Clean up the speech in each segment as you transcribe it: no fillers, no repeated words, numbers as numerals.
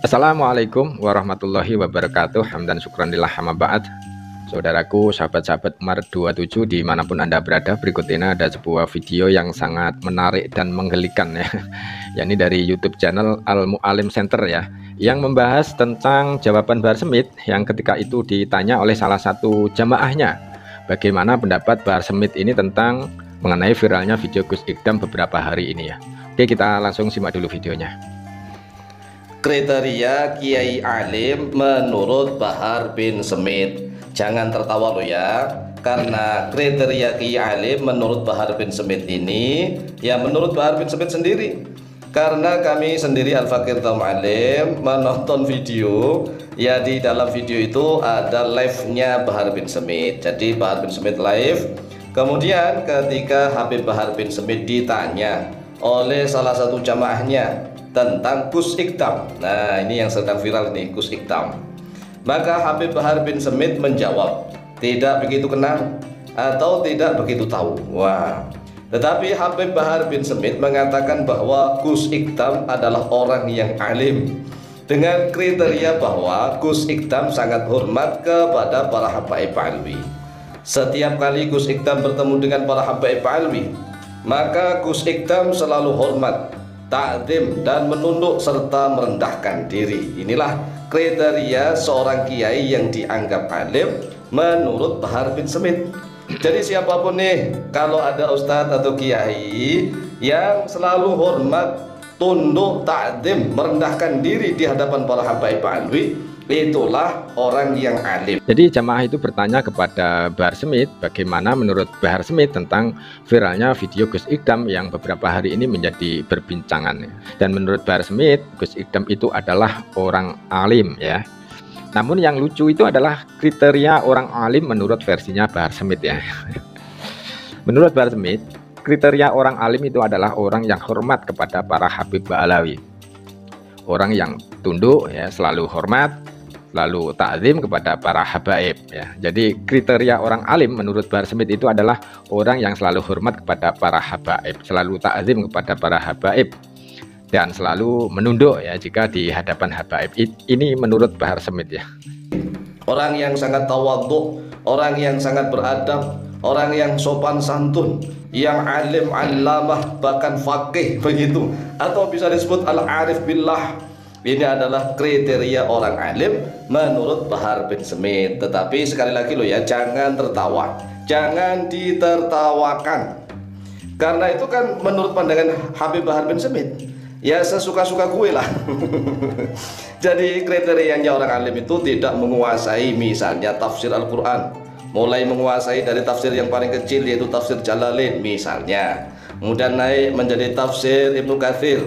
Assalamualaikum warahmatullahi wabarakatuh. Hamdan syukran lillah amma ba'd. Saudaraku, sahabat-sahabat Umar 27 dimanapun Anda berada, berikut ini ada sebuah video yang sangat menarik dan menggelikan ya. Yakni dari YouTube channel Al Mu'alim Center ya, yang membahas tentang jawaban Bahar Smith yang ketika itu ditanya oleh salah satu jamaahnya, bagaimana pendapat Bahar Smith ini tentang mengenai viralnya video Gus Ikdam beberapa hari ini ya. Oke, kita langsung simak dulu videonya. Kriteria Kiai Alim menurut Bahar bin Smith. Jangan tertawa lo ya, karena kriteria Kiai Alim menurut Bahar bin Smith ini ya menurut Bahar bin Smith sendiri. Karena kami sendiri Al-Fakir Taum Alim menonton video, ya di dalam video itu ada live-nya Bahar bin Smith. Jadi Bahar bin Smith live. Kemudian ketika Habib Bahar bin Smith ditanya oleh salah satu jamaahnya tentang Gus Ikdam. Nah, ini yang sedang viral nih, Gus Ikdam. Maka Habib Bahar bin Smith menjawab, tidak begitu kenal atau tidak begitu tahu. Wah. Tetapi Habib Bahar bin Smith mengatakan bahwa Gus Ikdam adalah orang yang alim, dengan kriteria bahwa Gus Ikdam sangat hormat kepada para habaib alwi. Setiap kali Gus Ikdam bertemu dengan para habaib alwi, maka Gus Ikdam selalu hormat, takdim dan menunduk serta merendahkan diri. Inilah kriteria seorang kiai yang dianggap alim menurut Bahar bin Smith. Jadi siapapun nih, kalau ada ustadz atau kiai yang selalu hormat, tunduk, takdim, merendahkan diri di hadapan para habaib alwi, itulah orang yang alim. Jadi jamaah itu bertanya kepada Bahar Smith bagaimana menurut Bahar Smith tentang viralnya video Gus Ikdam yang beberapa hari ini menjadi perbincangan. Dan menurut Bahar Smith, Gus Ikdam itu adalah orang alim ya. Namun yang lucu itu adalah kriteria orang alim menurut versinya Bahar Smith ya. Menurut Bahar Smith, kriteria orang alim itu adalah orang yang hormat kepada para habib ba'alawi, orang yang tunduk ya, selalu hormat, lalu takzim kepada para habaib ya. Jadi kriteria orang alim menurut Bahar Smith itu adalah orang yang selalu hormat kepada para habaib, selalu takzim kepada para habaib, dan selalu menunduk ya jika di hadapan habaib. Ini menurut Bahar Smith ya. Orang yang sangat tawadhu, orang yang sangat beradab, orang yang sopan santun, yang alim, allamah, bahkan faqih begitu, atau bisa disebut al-arif billah. Ini adalah kriteria orang alim menurut Bahar bin Smith. Tetapi sekali lagi loh ya, jangan tertawa, jangan ditertawakan, karena itu kan menurut pandangan Habib Bahar bin Smith, ya sesuka-suka gue lah. Jadi kriterianya orang alim itu tidak menguasai misalnya tafsir Al-Quran, mulai menguasai dari tafsir yang paling kecil yaitu tafsir Jalalain misalnya, kemudian naik menjadi tafsir Ibnu Katsir,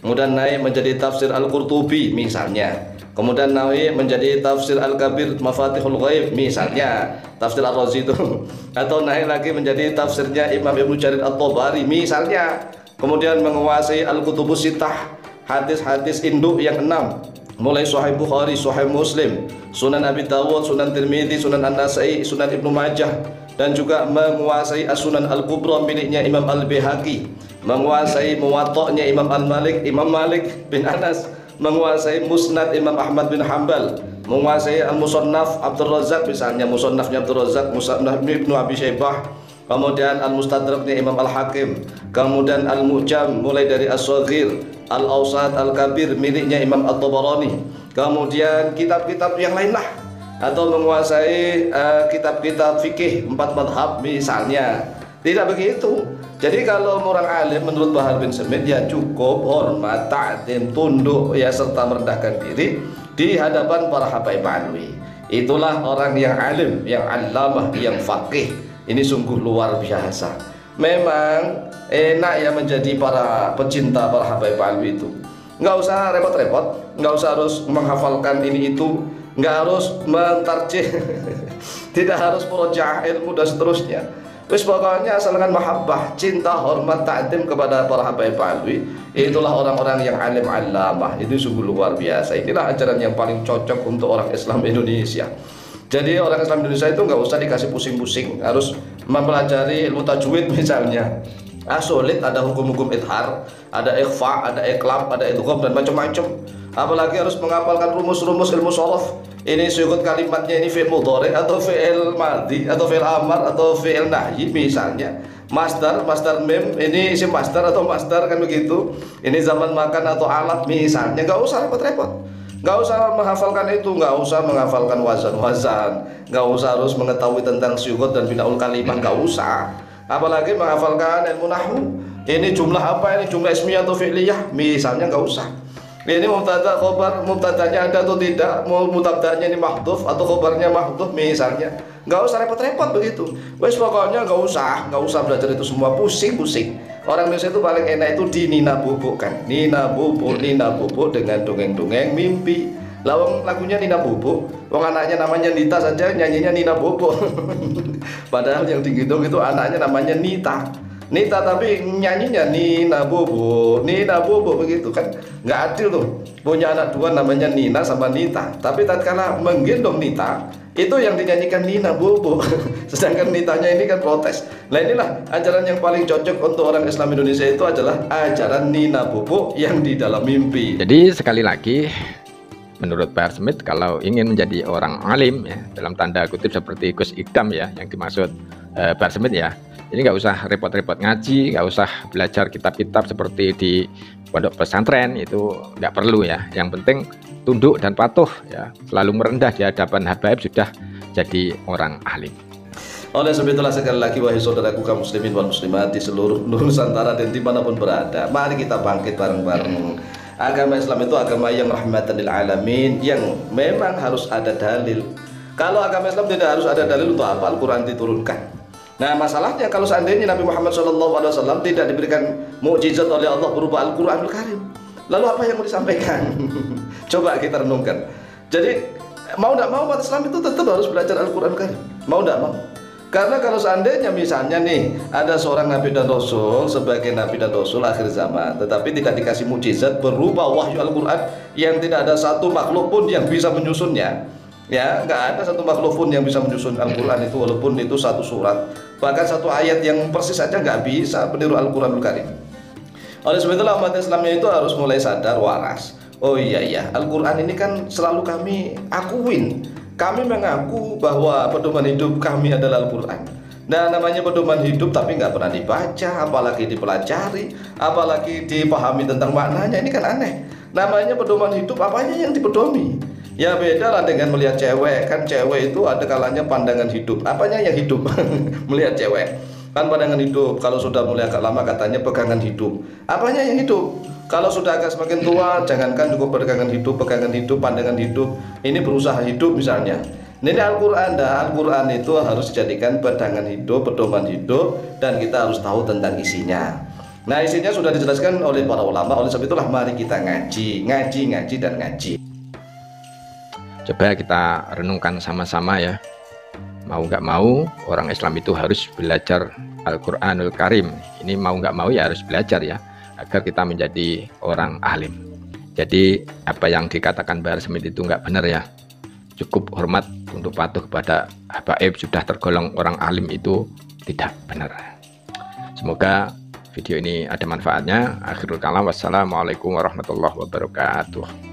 kemudian naik menjadi tafsir Al-Qurtubi misalnya, kemudian naik menjadi tafsir Al-Kabir Mafatihul Ghaib misalnya, tafsir Ar-Razi itu, atau naik lagi menjadi tafsirnya Imam Ibnu Jarir At-Tabari misalnya, kemudian menguasai Al-Kutubus Sittah, hadis-hadis induk yang 6, mulai Sahih Bukhari, Sahih Muslim, Sunan Abi Dawud, Sunan Tirmidzi, Sunan An-Nasai, Sunan Ibnu Majah, dan juga menguasai As-Sunan Al-Kubra miliknya Imam Al-Baihaqi, menguasai Muwatta'nya Imam Al-Malik, Imam Malik bin Anas, menguasai Musnad Imam Ahmad bin Hanbal, menguasai Al-Musannaf Abdul Razzaq misalnya, Musannafnya Abdul Razzaq, Musannaf Ibnu Abi Syaibah, kemudian Al-Mustadraknya Imam Al-Hakim, kemudian Al-Mu'jam mulai dari As-Saghir, Al-Awsat, Al-Kabir miliknya Imam At-Tabarani, kemudian kitab-kitab yang lain lah, atau menguasai kitab-kitab fikih 4 madhab misalnya. Tidak begitu. Jadi kalau orang alim menurut Bahar bin Smith ya cukup hormat, ta'zim, tunduk ya serta merendahkan diri di hadapan para habaib alwi. Itulah orang yang alim, yang allamah, yang faqih. Ini sungguh luar biasa. Memang enak ya menjadi para pecinta para habaib alwi itu. Nggak usah repot-repot, nggak usah harus menghafalkan ini itu, nggak harus mentarjih, tidak harus murojaah ilmu dan seterusnya. Terus pokoknya asalkan mahabbah, cinta, hormat, takdim kepada para habaib alwi, itulah orang-orang yang alim allamah. Itu sungguh luar biasa. Inilah ajaran yang paling cocok untuk orang Islam Indonesia. Jadi orang Islam Indonesia itu nggak usah dikasih pusing-pusing harus mempelajari ilmu tajwid misalnya. Sulit, ada hukum-hukum idhar, ada ikhfa, ada iklab, ada idgham dan macam-macam. apalagi harus menghafalkan rumus-rumus ilmu shorof. Ini sukut kalimatnya ini fi'il mudhari atau fi'il madhi atau fi'il amar atau fi'il nahyi misalnya. Masdar mem ini isim masdar atau masdar kan begitu. Ini zaman makan atau alat misalnya. Nggak usah repot-repot. Nggak usah menghafalkan itu, nggak usah menghafalkan wazan-wazan, nggak usah harus mengetahui tentang syukur dan binaul kalimat, nggak usah. Apalagi menghafalkan ilmu nahwu. Ini jumlah apa ini, jumlah ismiyah atau fi'liyah misalnya, nggak usah. Ini mubtada khobar, mubtadanya ada atau tidak, mubtadanya ini mahdhuf atau khobarnya mahdhuf misalnya, nggak usah repot-repot begitu. Wes pokoknya nggak usah belajar itu semua, pusing-pusing. Orang Indonesia itu paling enak itu di nina bubuk kan, nina bubuk dengan dongeng-dongeng mimpi. Lawang lagunya Nina Bobo, wong anaknya namanya Nita saja nyanyinya Nina Bobo. Padahal yang digendong itu anaknya namanya Nita. Nita tapi nyanyinya Nina Bobo begitu kan, nggak adil tuh. Punya anak dua namanya Nina sama Nita, tapi tatkala menggendong Nita itu yang dinyanyikan Nina Bobo. Sedangkan Nitanya ini kan protes. Nah inilah ajaran yang paling cocok untuk orang Islam Indonesia, itu adalah ajaran Nina Bobo yang di dalam mimpi. Jadi sekali lagi, menurut Bahar Smith, kalau ingin menjadi orang alim ya, dalam tanda kutip seperti Gus Ikdam ya, yang dimaksud Bahar Smith ya, ini nggak usah repot-repot ngaji, nggak usah belajar kitab-kitab seperti di pondok pesantren, itu nggak perlu ya. Yang penting tunduk dan patuh ya, selalu merendah di hadapan habaib, sudah jadi orang alim. Oleh sebab itulah sekali lagi, wahai saudaraku kaum muslimin wal muslimat di seluruh Nusantara dan dimanapun berada, mari kita bangkit bareng-bareng. Agama Islam itu agama yang rahmatan lil alamin, yang memang harus ada dalil. Kalau agama Islam tidak harus ada dalil, untuk apa Al-Quran diturunkan? Nah masalahnya kalau seandainya Nabi Muhammad SAW tidak diberikan mukjizat oleh Allah berupa Al-Quranul Karim, lalu apa yang mau disampaikan? Coba kita renungkan. Jadi mau tidak mau umat Islam itu tetap harus belajar Al-Quranul Karim, mau tidak mau. Karena kalau seandainya misalnya nih ada seorang Nabi dan Rasul sebagai Nabi dan Rasul akhir zaman, tetapi tidak dikasih mukjizat berupa wahyu Al-Quran, yang tidak ada satu makhluk pun yang bisa menyusunnya, ya nggak ada satu makhluk pun yang bisa menyusun Al-Quran itu, walaupun itu satu surat, bahkan satu ayat yang persis saja nggak bisa meniru Al-Quranul Karim. Oleh sebab itulah umat Islamnya itu harus mulai sadar, waras. Oh iya, Al-Quran ini kan selalu kami akuin. Kami mengaku bahwa pedoman hidup kami adalah Al-Quran. Nah namanya pedoman hidup tapi nggak pernah dibaca, apalagi dipelajari, apalagi dipahami tentang maknanya, ini kan aneh. Namanya pedoman hidup, apanya yang dipedomi? Ya beda lah dengan melihat cewek, kan cewek itu ada kalanya pandangan hidup. Apanya yang hidup? Melihat cewek kan pandangan hidup. Kalau sudah mulai agak lama katanya pegangan hidup. Apanya yang hidup? Kalau sudah agak semakin tua, jangankan cukup pegangan hidup, pandangan hidup, ini berusaha hidup misalnya. Ini Al-Quran, Al-Quran itu harus dijadikan pegangan hidup, pedoman hidup, dan kita harus tahu tentang isinya. Nah isinya sudah dijelaskan oleh para ulama, oleh sebab itulah mari kita ngaji, dan ngaji. Coba kita renungkan sama-sama ya. Mau nggak mau, orang Islam itu harus belajar Al-Quranul Karim. Ini mau nggak mau ya harus belajar ya, agar kita menjadi orang alim. Jadi apa yang dikatakan Bahar Smith itu nggak benar ya. Cukup hormat untuk patuh kepada habaib, sudah tergolong orang alim, itu tidak benar. Semoga video ini ada manfaatnya. Akhirul kalam, wassalamualaikum warahmatullahi wabarakatuh.